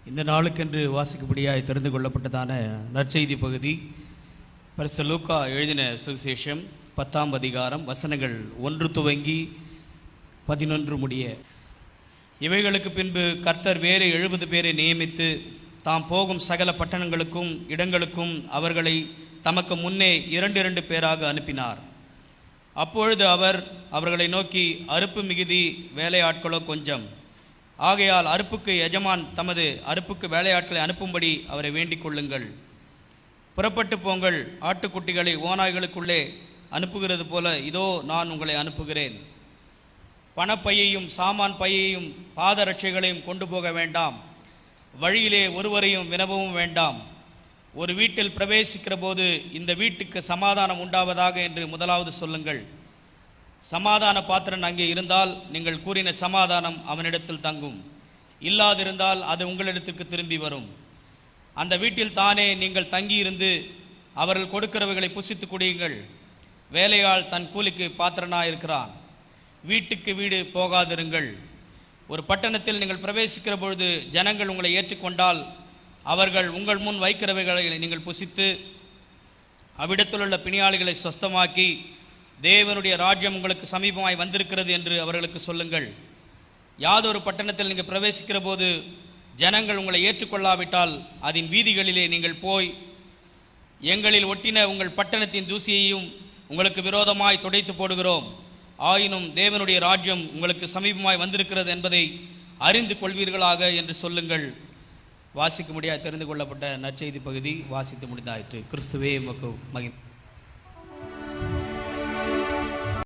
இந்த நாளுக்கென்று வாசிக்கும்படியாய் தெரிந்து கொள்ளப்பட்டதான நற்செய்தி பகுதி பரிசுத்த லூக்கா எழுதின சுவிசேஷம் 10ஆம் அதிகாரம் வசனங்கள் 1 துவங்கி 11 முடிய. இவைகளுக்கு பின்பு கர்த்தர் வேறு 70 பேரை நியமித்து தாம் போகும் சகல பட்டணங்களுக்கும் இடங்களுக்கும் அவர்களை தமக்கு முன்னே 2 பேராக அனுப்பினார். அப்பொழுது அவர் அவர்களை நோக்கி, அறுப்பு மிகுதி, வேலையாட்களோ கொஞ்சம். ஆகையால் அறுப்புக்கு எஜமான் தமது அறுப்புக்கு வேலையாட்களை அனுப்பும்படி அவரை வேண்டிக் கொள்ளுங்கள். புறப்பட்டு போங்கள், ஆட்டுக்குட்டிகளை ஓநாய்களுக்குள்ளே அனுப்புகிறது போல இதோ நான் உங்களை அனுப்புகிறேன். பணப்பையையும் சாமான் பையையும் பாதரட்சைகளையும் கொண்டு போக வேண்டாம். வழியிலே ஒருவரையும் வினவவும் வேண்டாம். ஒரு வீட்டில் பிரவேசிக்கிற போது இந்த வீட்டுக்கு சமாதானம் உண்டாவதாக என்று முதலாவது சொல்லுங்கள். சமாதான பாத்திரன் அங்கே இருந்தால் நீங்கள் கூறின சமாதானம் அவனிடத்தில் தங்கும். இல்லாதிருந்தால் அது உங்களிடத்திற்கு திரும்பி வரும். அந்த வீட்டில் தானே நீங்கள் தங்கியிருந்து அவர்கள் கொடுக்கிறவைகளை புசித்து குடியுங்கள். வேலையாள் தன் கூலிக்கு பாத்திரனாயிருக்கிறான். வீட்டுக்கு வீடு போகாதிருங்கள். ஒரு பட்டணத்தில் நீங்கள் பிரவேசிக்கிற பொழுது ஜனங்கள் உங்களை ஏற்றுக்கொண்டால் அவர்கள் உங்கள் முன் வைக்கிறவைகளை நீங்கள் புசித்து அவ்விடத்தில் உள்ள பிணியாளிகளை சொஸ்தமாக்கி, தேவனுடைய ராஜ்யம் உங்களுக்கு சமீபமாய் வந்திருக்கிறது என்று அவர்களுக்கு சொல்லுங்கள். யாதொரு பட்டணத்தில் நீங்கள் பிரவேசிக்கிற போது ஜனங்கள் உங்களை ஏற்றுக்கொள்ளாவிட்டால் அதன் வீதிகளிலே நீங்கள் போய், எங்களில் ஒட்டின உங்கள் பட்டணத்தின் தூசியையும் உங்களுக்கு விரோதமாய் துடைத்து போடுகிறோம். ஆயினும் தேவனுடைய ராஜ்யம் உங்களுக்கு சமீபமாய் வந்திருக்கிறது என்பதை அறிந்து கொள்வீர்களாக என்று சொல்லுங்கள். வாசிக்க முடியாது தெரிந்து கொள்ளப்பட்ட நற்செய்தி பகுதி வாசித்து முடிந்தாயிற்று. கிறிஸ்துவே உமக்கு மகிமை.